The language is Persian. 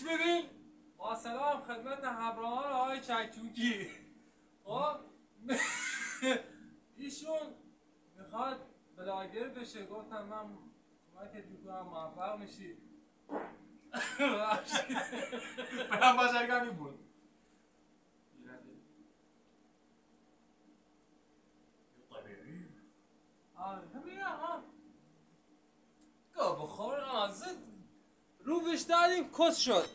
گوش بدین. با سلام خدمت همراهان آقای چکچوکی. خب ایشون میخواد بلاگر بشه. گفتم من کمکت میکنم موفق میشی. برام بازرگانی بود. همین ها گاه بخور آزد رو بیشتریم کس شد.